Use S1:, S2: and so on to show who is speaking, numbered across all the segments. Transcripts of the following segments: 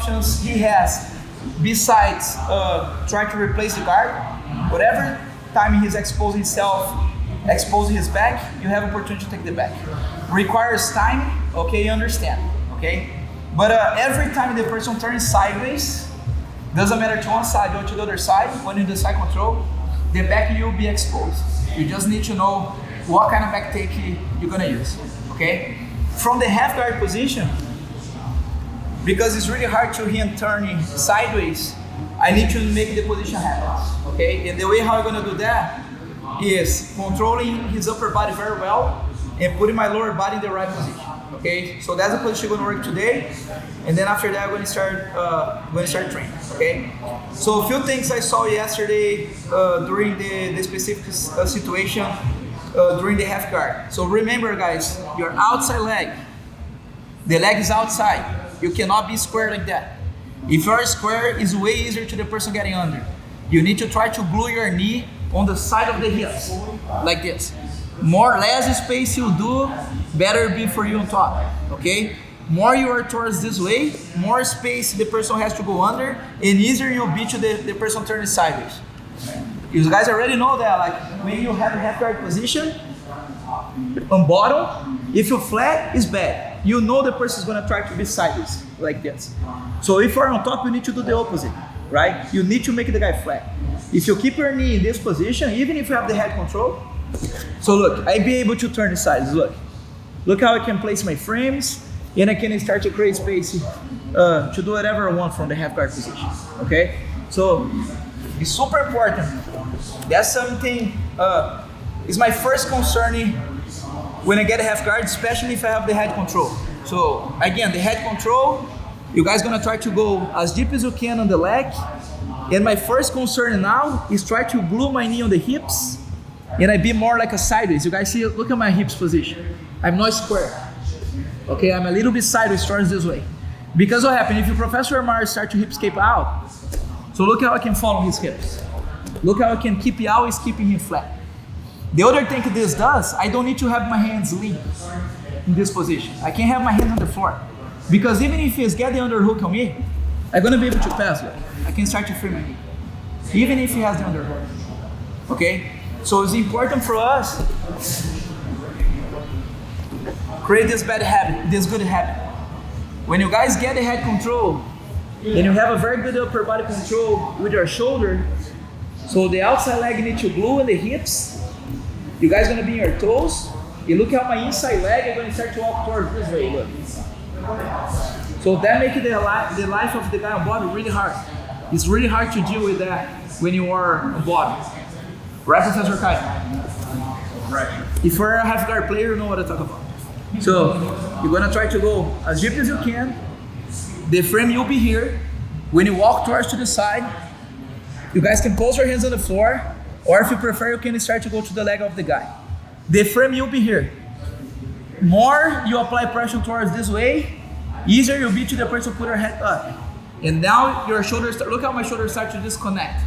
S1: options he has besides trying to replace the guard. Whatever time he's exposing himself, exposing his back, you have opportunity to take the back. Requires time, okay, you understand, okay? But every time the person turns sideways, doesn't matter to one side or to the other side, when you do side control, the back will be exposed. You just need to know what kind of back take you're gonna use, okay? From the half guard position, because it's really hard to him turning sideways, I need to make the position happen, okay? And the way how I'm gonna do that is controlling his upper body very well and putting my lower body in the right position, okay? So that's the position we're gonna work today, and then after that, we're gonna start training, okay? So a few things I saw yesterday during the specific situation during the half guard. So remember, guys, your outside leg, the leg is outside. You cannot be square like that. If you're square, it's way easier to the person getting under. You need to try to glue your knee on the side of the hips, like this. More less space you do, better be for you on top, okay? More you are towards this way, more space the person has to go under, and easier you'll be to the person turning sideways. You guys already know that, like when you have a half guard position, on bottom, if you're flat, it's bad. You know the person is gonna try to be sideways, like this. So if you're on top, you need to do the opposite, right? You need to make the guy flat. If you keep your knee in this position, even if you have the head control, so look, I be able to turn the sides, look how I can place my frames, and I can start to create space to do whatever I want from the half guard position, okay? So it's super important. That's something, is my first concern when I get a half guard, especially if I have the head control. So again, the head control, you guys gonna try to go as deep as you can on the leg. And my first concern now is try to glue my knee on the hips and I be more like a sideways. You guys see, look at my hips position. I'm not square. Okay, I'm a little bit sideways towards this way. Because what happens, if your Professor Amar start to hip escape out, so look how I can follow his hips. Look how I can keep always keeping him flat. The other thing this does, I don't need to have my hands lean in this position. I can have my hands on the floor. Because even if he's getting underhook on me, I'm gonna be able to pass it. I can start to free my knee. Even if he has the underhook. Okay? So it's important for us create this bad habit, this good habit. When you guys get the head control and you have a very good upper body control with your shoulder, so the outside leg need to glue in the hips, you guys gonna be in your toes. You look at my inside leg, I'm gonna start to walk towards this way, look. So that makes the life of the guy on bottom really hard. It's really hard to deal with that when you are on bottom. Right, Professor Kai? Right. If you're a half guard player, you know what I talk about. So you're gonna try to go as deep as you can. The frame will be here. When you walk towards to the side, you guys can post your hands on the floor, or if you prefer, you can start to go to the leg of the guy. The frame will be here. More you apply pressure towards this way, easier you'll be to the person to put her head up. And now your shoulders, look how my shoulders start to disconnect,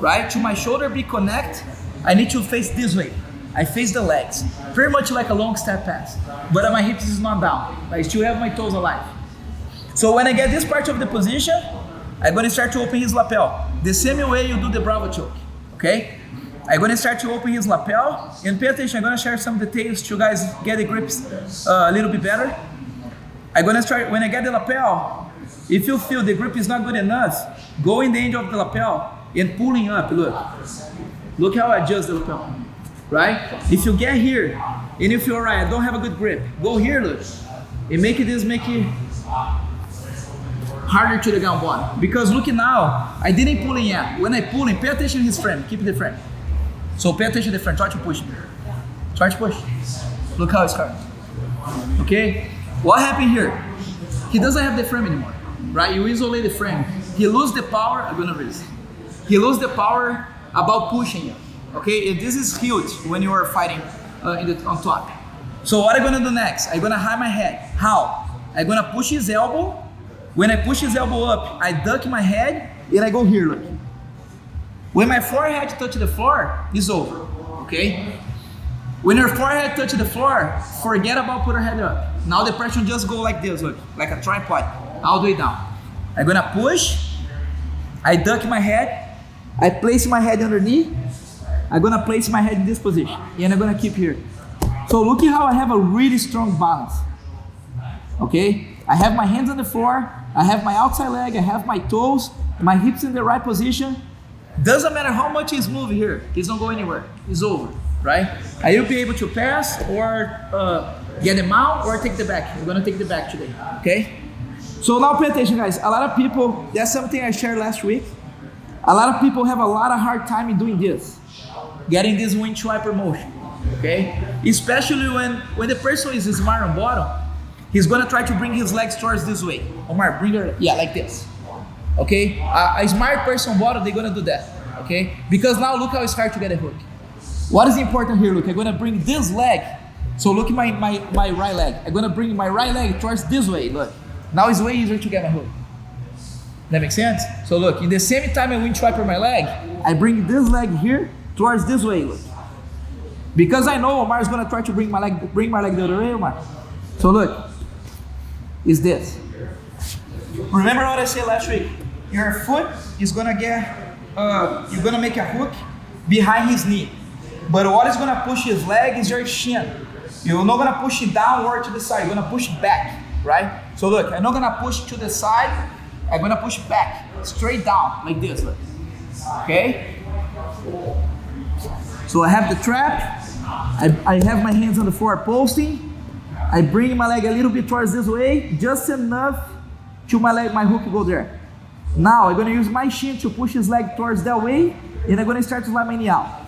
S1: right? To my shoulder be connect, I need to face this way. I face the legs, pretty much like a long step pass. But my hips is not down. I still have my toes alive. So when I get this part of the position, I'm gonna start to open his lapel. The same way you do the Bravo choke, okay? I'm gonna start to open his lapel, and pay attention, I'm gonna share some details to you guys get the grips a little bit better. I'm gonna start, when I get the lapel, if you feel the grip is not good enough, go in the end of the lapel and pulling up, look. Look how I adjust the lapel, right? If you get here, and if you're right, I don't have a good grip, go here, look. And make it harder to the ground bottom. Because look now, I didn't pull in yet. When I pull in, pay attention to his frame, keep the frame. So pay attention to the frame, try to push. Try to push. Look how it's hard. Okay? What happened here? He doesn't have the frame anymore, right? You isolate the frame. He loses the power, I'm gonna raise. He loses the power about pushing you, okay? And this is huge when you are fighting on top. So what I'm gonna do next? I'm gonna hide my head. How? I'm gonna push his elbow. When I push his elbow up, I duck my head and I go here, look. When my forehead touches the floor, it's over, okay? When your forehead touches the floor, forget about putting your head up. Now the pressure just go like this, look, like a tripod, all the way down. I'm gonna push, I duck my head, I place my head underneath, I'm gonna place my head in this position, and I'm gonna keep here. So look at how I have a really strong balance. Okay, I have my hands on the floor, I have my outside leg, I have my toes, my hips in the right position. Doesn't matter how much he's moving here, he's not going anywhere, it's over, right? I will be able to pass or get the mount or take the back. We're gonna take the back today, okay? So now pay attention, guys. A lot of people, that's something I shared last week. A lot of people have a lot of hard time in doing this, getting this wind swiper motion, okay? Especially when the person is smart on bottom, he's gonna try to bring his legs towards this way. Omar, bring your, yeah, like this. Okay, a smart person on bottom, they're gonna do that, okay? Because now look how it's hard to get a hook. What is important here, look, I'm gonna bring this leg, so look at my right leg. I'm gonna bring my right leg towards this way, look. Now it's way easier to get my hook. That makes sense? So look, in the same time I wind swiper my leg, I bring this leg here towards this way, look. Because I know Omar is gonna try to bring my leg the other way, Omar. So look, is this. Remember what I said last week? Your foot is gonna you're gonna make a hook behind his knee. But what is gonna push his leg is your shin. You're not gonna push it downward to the side, you're gonna push back, right? So look, I'm not gonna push to the side, I'm gonna push back, straight down, like this, look. Okay? So I have the trap, I have my hands on the floor posting, I bring my leg a little bit towards this way, just enough to my hook go there. Now I'm gonna use my shin to push his leg towards that way, and I'm gonna start to slide my knee out.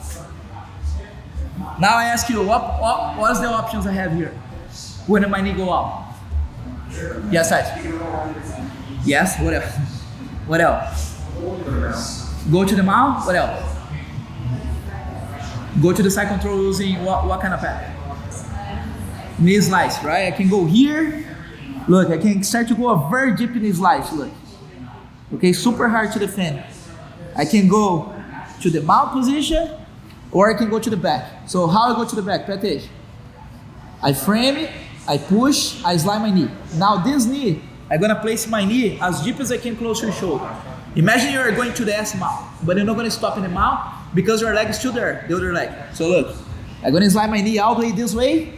S1: Now I ask you, what's the options I have here when my knee go out? Yes, side. Yes, what else? What else? Go to the mount, what else? Go to the side control using what kind of path? Knee slice, right? I can go here. Look, I can start to go a very deep knee slice, look. Okay, super hard to defend. I can go to the mount position, or I can go to the back. So how I go to the back, pay attention. I frame it, I push, I slide my knee. Now this knee, I'm gonna place my knee as deep as I can close to your shoulder. Imagine you're going to the S mount, but you're not gonna stop in the mount because your leg is still there, the other leg. So look, I'm gonna slide my knee all the way this way.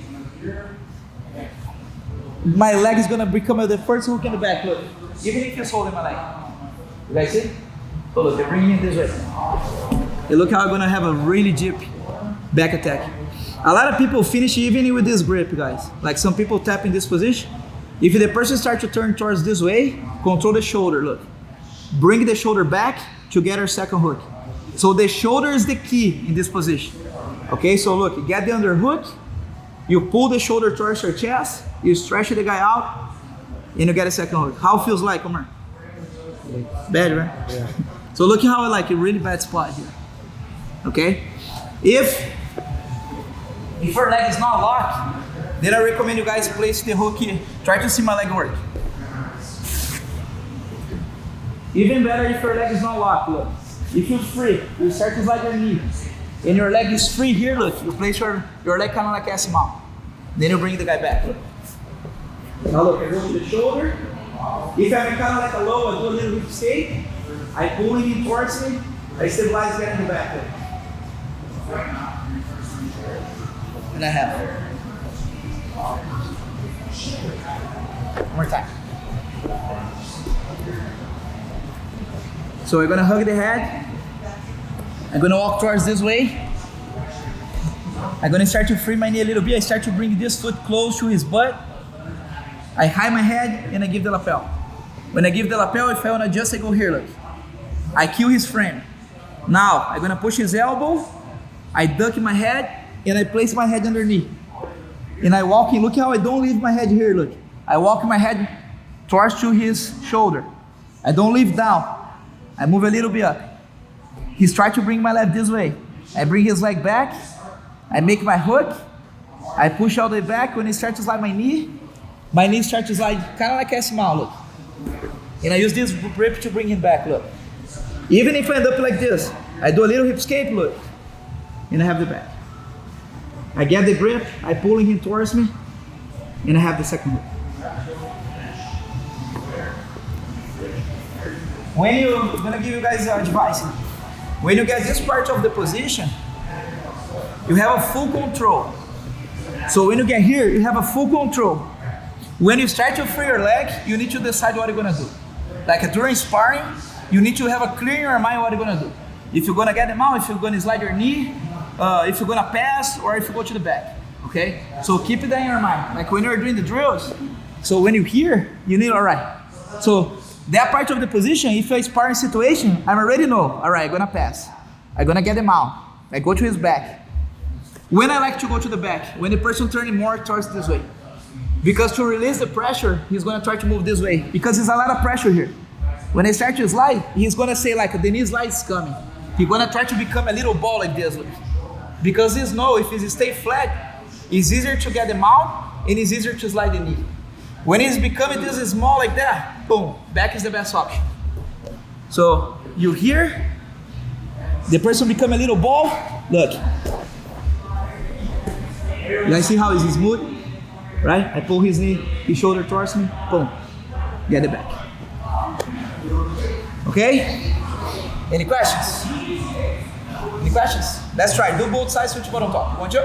S1: My leg is gonna become the first hook in the back, look. Even if you're holding my leg. You guys see? So look, they're bringing it this way. And look how I'm gonna have a really deep back attack. A lot of people finish even with this grip, guys. Like some people tap in this position. If the person starts to turn towards this way, control the shoulder, look. Bring the shoulder back to get our second hook. So the shoulder is the key in this position. Okay, so look, you get the underhook, you pull the shoulder towards your chest, you stretch the guy out, and you get a second hook. How it feels like, Omar? Bad, right? Yeah. So look how I like a really bad spot here. Okay? If your leg is not locked, then I recommend you guys place the hook here. Try to see my leg work. Even better if your leg is not locked, look. If you're free, you start to slide your knee. And your leg is free here, look. You place your leg kind of like S mount. Then you bring the guy back, look. Now look, I go to the shoulder. If I'm kind of like a low, I do a little hip escape. I pull him in towards me. I stabilize that in the back, look. And I have. One more time. So we're gonna hug the head. I'm gonna walk towards this way. I'm gonna start to free my knee a little bit. I start to bring this foot close to his butt. I hide my head and I give the lapel. When I give the lapel, if I wanna adjust, I go here, look. I kill his frame. Now, I'm gonna push his elbow. I duck my head and I place my head underneath. And I walk in, look how I don't leave my head here, look. I walk my head towards to his shoulder. I don't leave down. I move a little bit up. He's trying to bring my leg this way. I bring his leg back. I make my hook. I push all the way back. When he starts to slide my knee starts to slide kind of like a smile, look. And I use this grip to bring him back, look. Even if I end up like this, I do a little hip escape, look. And I have the back. I get the grip, I pull him towards me, and I have the second hook. when I'm gonna give you guys advice. When you get this part of the position, you have a full control. So when you get here, you have a full control. When you start to free your leg, you need to decide what you're gonna do. Like during sparring, you need to have a clear in your mind what you're gonna do. If you're gonna get them out, if you're gonna slide your knee, if you're gonna pass, or if you go to the back. Okay? So keep that in your mind. Like when you're doing the drills, so when you're here, you need, all right. So that part of the position, if you're a sparring situation, I already know, all right, I'm gonna pass. I'm gonna get him out. I go to his back. When I like to go to the back, when the person turning more towards this way. Because to release the pressure, he's gonna try to move this way. Because there's a lot of pressure here. When I start to slide, he's gonna say like, the knee slide is coming. He's gonna try to become a little ball like this. Because he knows if he stay flat, it's easier to get them out and it's easier to slide the knee. When he's becoming this small like that, boom, back is the best option. So you here, the person become a little ball, look. You guys see how it's smooth, right? I pull his knee, his shoulder towards me, boom, get it back. Okay? Any questions? Any questions? Let's try, do both sides with your bottom top. One, two.